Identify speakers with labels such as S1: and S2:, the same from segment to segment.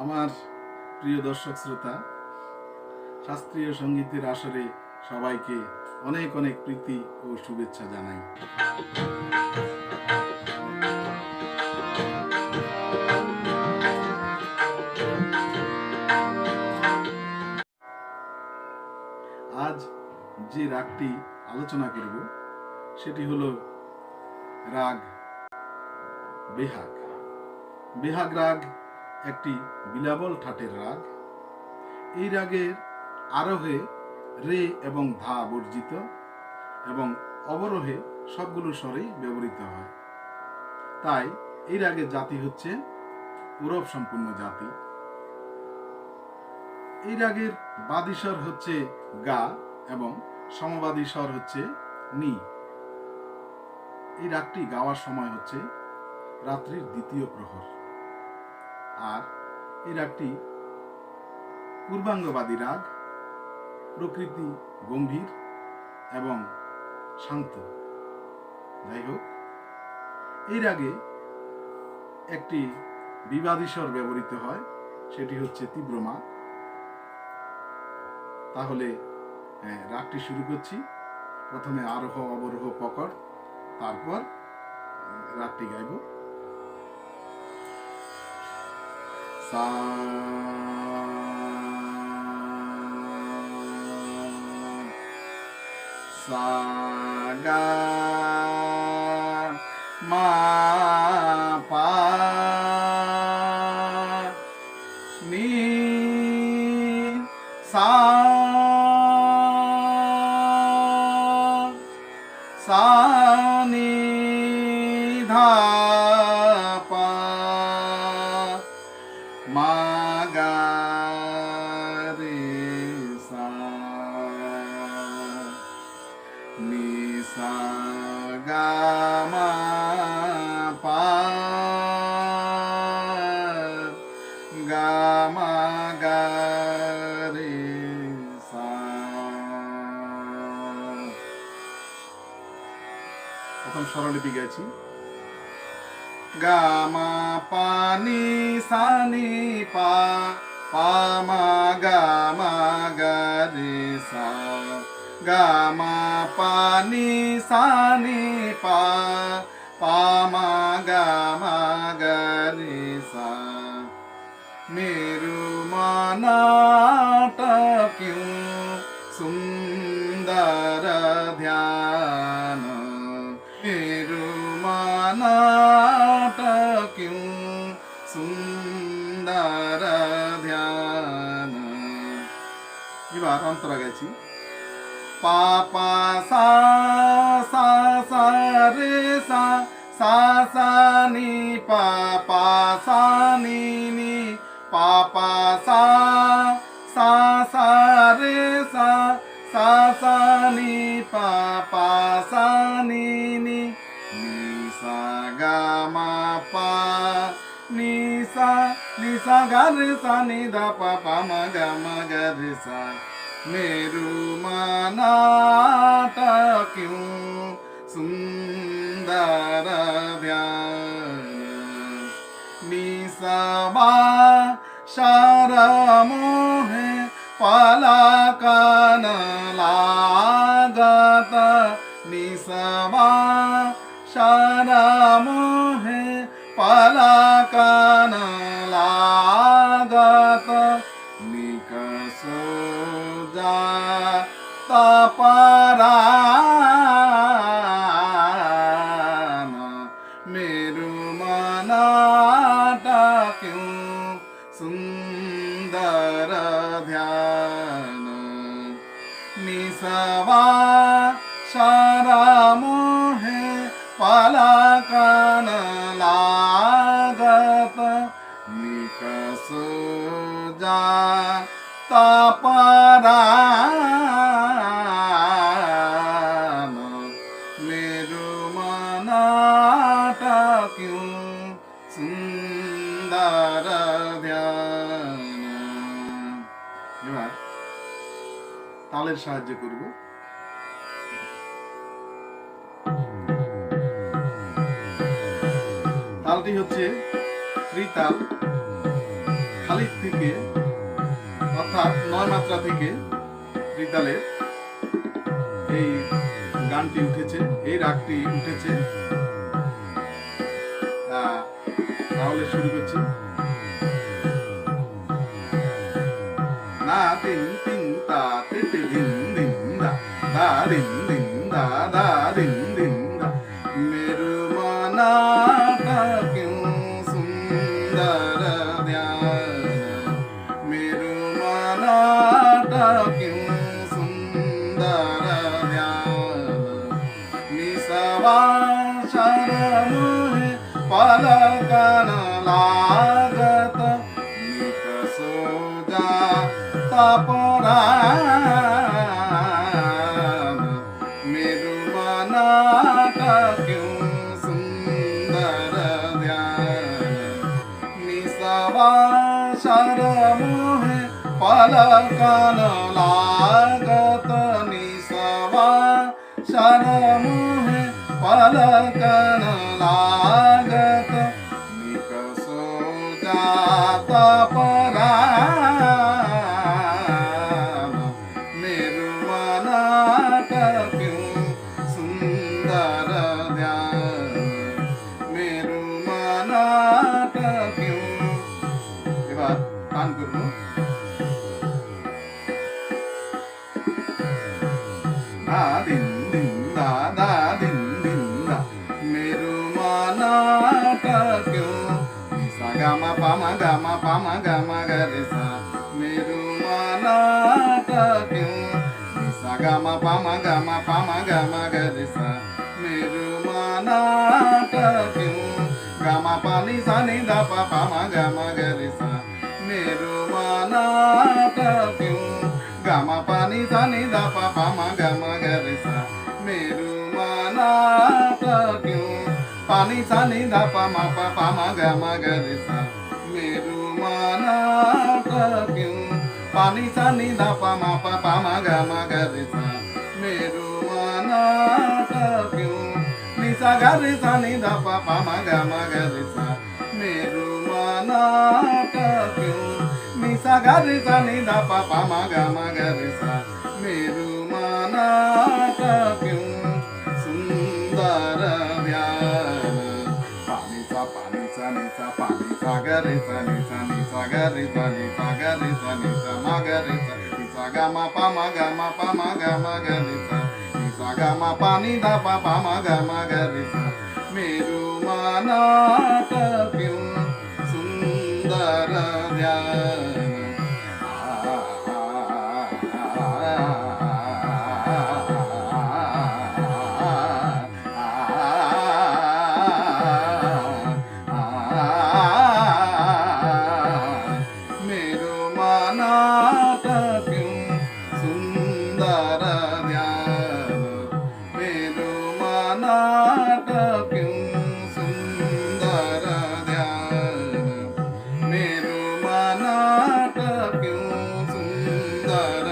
S1: আমার প্রিয় দর্শক শ্রোতা, শাস্ত্রীয় সঙ্গীতের আসরে সবাইকে অনেক অনেক প্রীতি ও শুভেচ্ছা জানাই। আজ যে রাগটি আলোচনা করব সেটি হলো রাগ বেহাগ। বেহাগ রাগ একটি বিলাবল ঠাটের রাগ। এই রাগের আরোহে রে এবং ধা বর্জিত এবং অবরোহে সবগুলো স্বরেই ব্যবহৃত হয়। তাই এই রাগের জাতি হচ্ছে পূরব সম্পূর্ণ জাতি। এই রাগের বাদী স্বর হচ্ছে গা এবং সমবাদী স্বর হচ্ছে নি। এই রাগটি গাওয়ার সময় হচ্ছে রাত্রির দ্বিতীয় প্রহর। আর এই রাগটি পূর্বাঙ্গবাদী রাগ, প্রকৃতি গম্ভীর এবং শান্ত। যাই হোক, এই রাগে একটি বিবাদী স্বর ব্যবহৃত হয়, সেটি হচ্ছে তীব্রমা। তাহলে রাগটি শুরু করছি। প্রথমে আরোহ অবরোহ পকড়, তারপর রাগটি গাইব। সা সা গা মা পা নি সা সা নি ধা পা মা গা রে সা নি সা গা মা পা গা মা গা রে সা। প্রথম স্বরলিপি গাইছি। গা মা পা নি সা নি পা পা মা গা রে সা। গা মা পা নি সা নি পা পা মা গা রে সা। मेरु मानाटा क्यों सुंदर ध्यान। मेरु मानाटा क्यों सुंदर ध्यान। এবার অন্তরা গেছি। পা পা সা সা সা রে সা সা সা নি পা পা সা নি নি পা পা সা সা সা রে সা সা সা নি পা পা সা নি নি নি সা গা মা পা নি সা গা রে সা নি ধা পা পা মা গা রে সা। मेरु मानाटा क्यों सुंदर ध्यान। निसवा शारा मोहे पलाकन लागत। निसवा शारा मोहे पलाकन लागत। निकसो तापरान। मेरु मानाटा क्यों सुंदर ध्यान। निसवा शारा मोहे पलाकन लागत। निकसो जा तापरान। मेरु मानाटा क्यों सुंदर ध्यान। এবার তালের সাহায্য করব। তালটি হচ্ছে ত্রিতাল। আলিফ থেকে অর্থাৎ 9 মাত্রা থেকে ত্রিতালের এই গানটি উঠেছে, এই রাগটি উঠেছে। তাহলে শুরু করছি। না তিন তিন তা তে তে দিন দিন দা দা দিন দিন দা দা দিন দিন দা मेरू मनाता क्यों सुंदर ध्यान मेरू मनाता क्यों सुंदर ध्यान निसवा शरण है पलकन लागत निकसो जा तपरान मेरू मनाता क्यों सुंदर ध्यान निसवा शरम है पलकन लागत निसवा शरम है पलकन लागत निकसो जाता परान मेरू मनाता क्यों सुंदर ध्यान मेरू मनाता क्यों এবার গান করব দা দিন দিন দা দা দিন দিন দা मेरू मनाता क्यों सा गा मा पा मा गा मा पा मा गा मा गा रे सा मेरू मनाता क्यों सा गा मा पा मा गा मा पा मा गा मा गा रे सा मेरू मनाता क्यों गा मा पा नि सा नि दा पा पा मा गा मा गा रे सा मेरू मनाता क्यों गा मा पा नि सा नि दा पा पा मा गा मा गा रे सा मेरू मनाता क्यों पानी सा नि दा पा मा गा मा गा रे सा मेरू मनाता क्यों पानी सा नि दा पा मा गा मा गा रे सा मेरू मनाता क्यों नि सा गा रे सा नि दा पा मा गा रे सा मेरू मनाता क्यों नि सा गा रे सा नि दा पा मा गा रे सा मेरू मनाता क्यों सुंदर ध्यान पानी सा नि सा गा रे सा नि सा गा रे सा नि सा गा रे सा नि सा मा गा रे सा नि सा गा मा गा रे सा नि सा गा मा पा नि दा पा मा गा रे सा मेरू मनाता क्यों सुंदर ध्यान मेरू मनाता क्यों सुंदर ध्यान मेरू मनाता क्यों सुंदर ध्यान मेरू मनाता क्यों सुंदर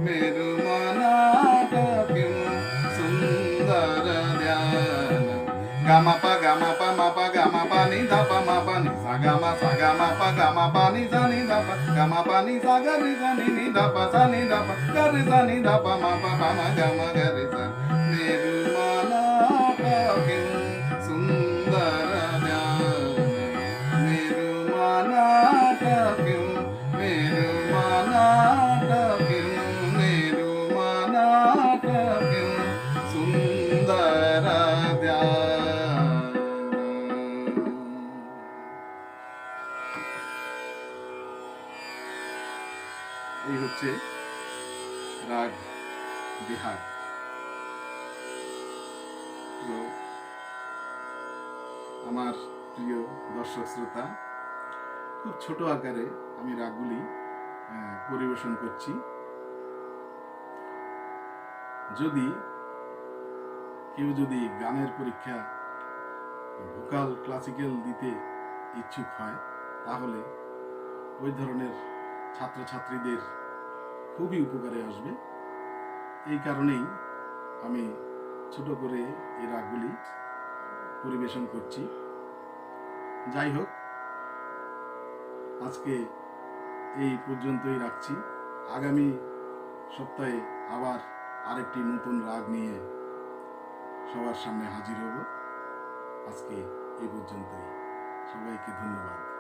S1: मेरू मनाता क्यों सुंदर ध्यान गा मा पा नि धा पा मा पा नि सा गा मा पा नि सा नि धा पा गा मा पा नि सा गा रे सा नि धा पा सा नि धा पा गा रे सा नि धा पा मा गा रे सा मेरू मनाता क्यों सुंदर ध्यान मेरू मनाता क्यों मेरू मनाता क्यों मेरू मनाता क्यों सुंदर ध्यान এই হচ্ছে রাগ বিহার। তো আমার প্রিয় দর্শক শ্রোতা, খুব ছোট আকারে আমি রাগগুলি পরিবেশন করছি। যদি কেউ গানের পরীক্ষা ভোকাল ক্লাসিক্যাল দিতে ইচ্ছুক হয় তাহলে ওই ধরনের ছাত্রছাত্রীদের খুবই উপকারে আসবে। এই কারণেই আমি ছোট করে এই রাগগুলি পরিবেশন করছি। যাই হোক, আজকে এই পর্যন্তই রাখছি। আগামী সপ্তাহে আবার আরেকটি নতুন রাগ নিয়ে সবার সামনে হাজির হব। আজকে এই পর্যন্তই। সবাইকে ধন্যবাদ।